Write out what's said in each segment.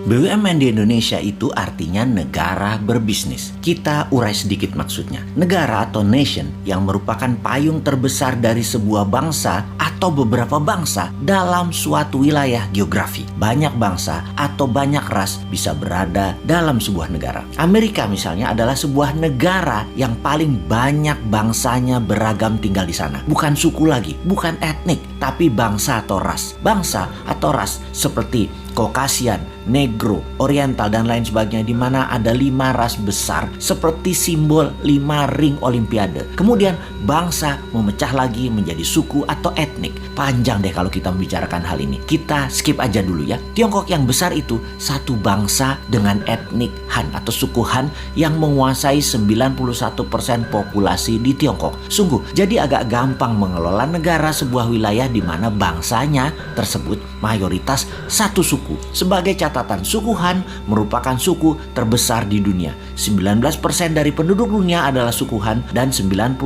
BUMN di Indonesia itu artinya negara berbisnis. Kita urai sedikit maksudnya. Negara atau nation yang merupakan payung terbesar dari sebuah bangsa atau beberapa bangsa dalam suatu wilayah geografi. Banyak bangsa atau banyak ras bisa berada dalam sebuah negara. Amerika misalnya adalah sebuah negara yang paling banyak bangsanya beragam tinggal di sana. Bukan suku lagi, bukan etnik, tapi bangsa atau ras. Bangsa atau ras seperti Caucasian, Negro, Oriental, dan lain sebagainya, di mana ada 5 ras besar seperti simbol 5 ring olimpiade. Kemudian bangsa memecah lagi menjadi suku atau etnik. Panjang deh kalau kita membicarakan hal ini. Kita skip aja dulu ya. Tiongkok yang besar itu satu bangsa dengan etnik Han atau suku Han yang menguasai 91% populasi di Tiongkok. Sungguh, jadi agak gampang mengelola negara sebuah wilayah di mana bangsanya tersebut mayoritas satu suku. Sebagai catatan, suku Han merupakan suku terbesar di dunia. 19% dari penduduk dunia adalah suku Han dan 91%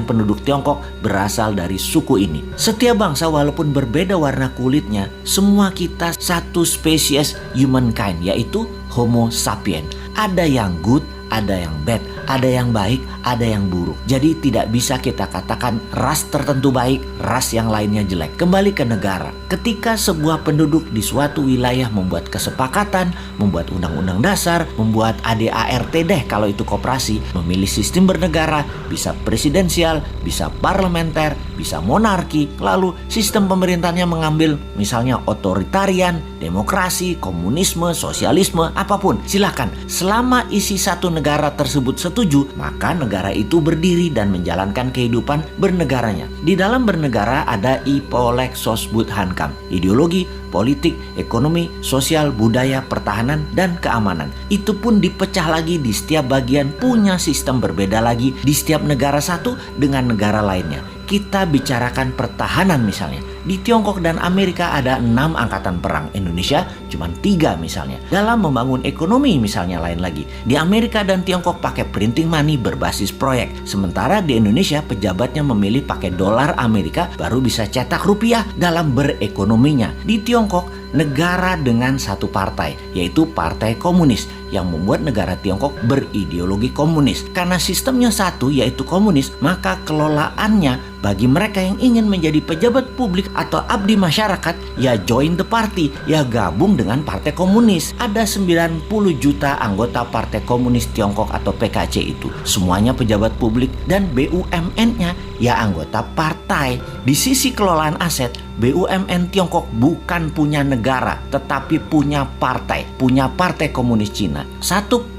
penduduk Tiongkok berasal dari suku ini. Setiap bangsa walaupun berbeda warna kulitnya, semua kita satu spesies humankind, yaitu Homo sapien. Ada yang good, ada yang bad, ada yang baik, ada yang buruk. Jadi tidak bisa kita katakan ras tertentu baik, ras yang lainnya jelek. Kembali ke negara. Ketika sebuah penduduk di suatu wilayah membuat kesepakatan, membuat undang-undang dasar, membuat ADART deh kalau itu koperasi, memilih sistem bernegara, bisa presidensial, bisa parlementer, bisa monarki, lalu sistem pemerintahnya mengambil misalnya otoritarian, demokrasi, komunisme, sosialisme, apapun. Silakan, selama isi satu negara tersebut setuju, maka negara itu berdiri dan menjalankan kehidupan bernegaranya. Di dalam bernegara ada Ipolek Sosbud Hankam, ideologi, politik, ekonomi, sosial, budaya, pertahanan, dan keamanan. Itu pun dipecah lagi di setiap bagian, punya sistem berbeda lagi di setiap negara satu dengan negara lainnya. Kita bicarakan pertahanan misalnya. Di Tiongkok dan Amerika ada 6 angkatan perang. Indonesia cuma 3 misalnya. Dalam membangun ekonomi misalnya lain lagi. Di Amerika dan Tiongkok pakai printing money berbasis proyek. Sementara di Indonesia pejabatnya memilih pakai dolar Amerika baru bisa cetak rupiah dalam berekonominya. Di Tiongkok negara dengan satu partai, yaitu Partai Komunis, yang membuat negara Tiongkok berideologi komunis. Karena sistemnya satu, yaitu komunis, maka kelolaannya bagi mereka yang ingin menjadi pejabat publik atau abdi masyarakat, ya join the party, ya gabung dengan Partai Komunis. Ada 90 juta anggota Partai Komunis Tiongkok atau PKC itu. Semuanya pejabat publik dan BUMN-nya ya anggota partai. Di sisi kelolaan aset, BUMN Tiongkok bukan punya negara, tetapi punya partai Komunis Cina. 1,5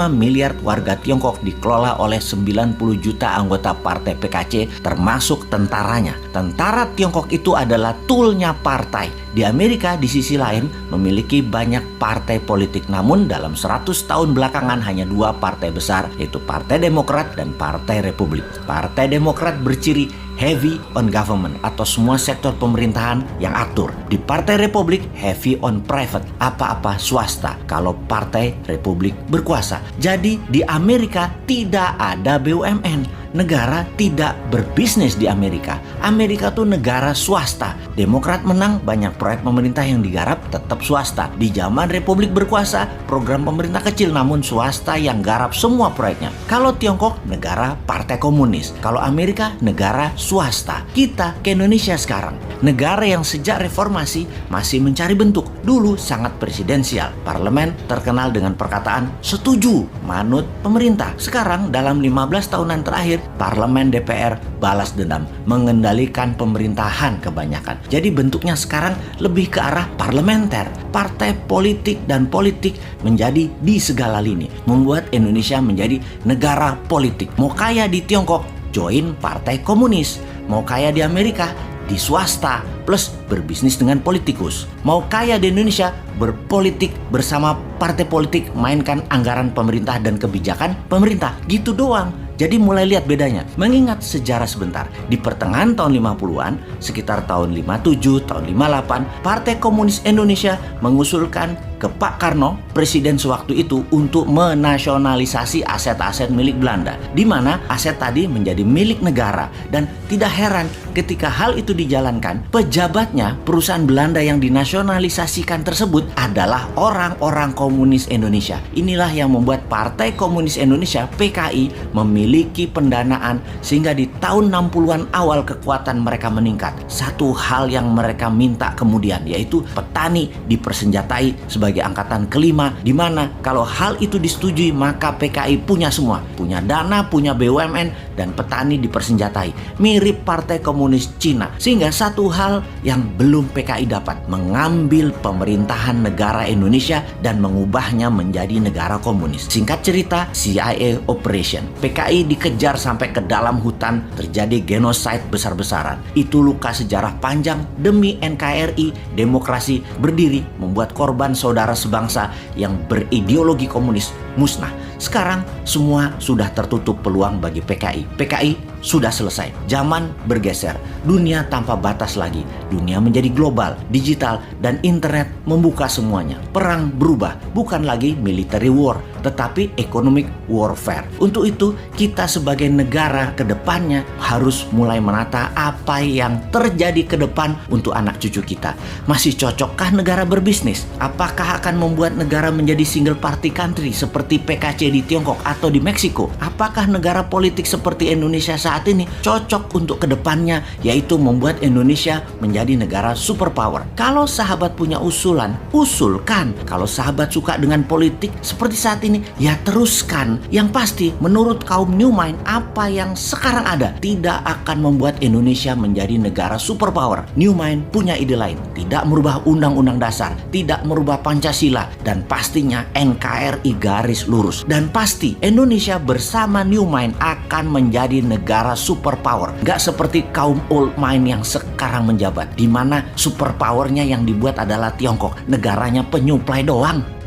miliar warga Tiongkok dikelola oleh 90 juta anggota partai PKC, termasuk tentaranya. Tentara Tiongkok itu adalah toolnya partai. Di Amerika di sisi lain memiliki banyak partai politik, namun dalam 100 tahun belakangan hanya 2 partai besar, yaitu Partai Demokrat dan Partai Republik. Partai Demokrat berciri heavy on government atau semua sektor pemerintahan yang atur. Di Partai Republik heavy on private, apa-apa swasta kalau Partai Republik berkuasa. Jadi di Amerika tidak ada BUMN. Negara tidak berbisnis di Amerika. Amerika tuh negara swasta. Demokrat menang, banyak proyek pemerintah yang digarap tetap swasta. Di zaman Republik berkuasa, program pemerintah kecil namun swasta yang garap semua proyeknya. Kalau Tiongkok, negara Partai Komunis. Kalau Amerika, negara swasta. Kita ke Indonesia sekarang, negara yang sejak reformasi masih mencari bentuk. Dulu sangat presidensial. Parlemen terkenal dengan perkataan setuju, manut pemerintah. Sekarang dalam 15 tahunan terakhir, parlemen DPR balas dendam, mengendalikan pemerintahan kebanyakan. Jadi bentuknya sekarang lebih ke arah parlementer. Partai politik dan politik menjadi di segala lini, membuat Indonesia menjadi negara politik. Mau kaya di Tiongkok, join Partai Komunis. Mau kaya di Amerika, di swasta plus berbisnis dengan politikus. Mau kaya di Indonesia, berpolitik bersama partai politik, mainkan anggaran pemerintah dan kebijakan pemerintah. Gitu doang. Jadi mulai lihat bedanya. Mengingat sejarah sebentar, di pertengahan tahun 50-an, sekitar tahun 57, tahun 58, Partai Komunis Indonesia mengusulkan ke Pak Karno, presiden sewaktu itu, untuk menasionalisasi aset-aset milik Belanda, di mana aset tadi menjadi milik negara. Dan tidak heran ketika hal itu dijalankan, pejabatnya perusahaan Belanda yang dinasionalisasikan tersebut adalah orang-orang komunis Indonesia. Inilah yang membuat Partai Komunis Indonesia (PKI) memiliki pendanaan sehingga di tahun 60-an awal kekuatan mereka meningkat. Satu hal yang mereka minta kemudian yaitu petani dipersenjatai sebagai angkatan kelima, di mana kalau hal itu disetujui maka PKI punya semua, punya dana, punya BUMN, dan petani dipersenjatai. Mirip Partai Komunis Cina. Sehingga satu hal yang belum PKI dapat, mengambil pemerintahan negara Indonesia dan mengubahnya menjadi negara komunis. Singkat cerita, CIA Operation. PKI dikejar sampai ke dalam hutan, terjadi genosida besar-besaran. Itu luka sejarah panjang demi NKRI, demokrasi berdiri, membuat korban saudara sebangsa yang berideologi komunis musnah. Sekarang semua sudah tertutup peluang bagi PKI. PKI sudah selesai. Zaman bergeser. Dunia tanpa batas lagi. Dunia menjadi global, digital, dan internet membuka semuanya. Perang berubah. Bukan lagi military war, tetapi economic warfare. Untuk itu, kita sebagai negara ke depannya harus mulai menata apa yang terjadi ke depan untuk anak cucu kita. Masih cocokkah negara berbisnis? Apakah akan membuat negara menjadi single party country seperti PKC di Tiongkok atau di Meksiko? Apakah negara politik seperti Indonesia saat ini cocok untuk kedepannya, yaitu membuat Indonesia menjadi negara superpower? Kalau sahabat punya usulan, usulkan. Kalau sahabat suka dengan politik seperti saat ini, ya teruskan. Yang pasti, menurut kaum New Mind, apa yang sekarang ada tidak akan membuat Indonesia menjadi negara superpower. New Mind punya ide lain, tidak merubah undang-undang dasar, tidak merubah Pancasila, dan pastinya NKRI garis lurus. Dan pasti Indonesia bersama New Mind akan menjadi negara superpower. Gak seperti kaum Old Mind yang sekarang menjabat, di mana superpowernya yang dibuat adalah Tiongkok, negaranya penyuplai doang.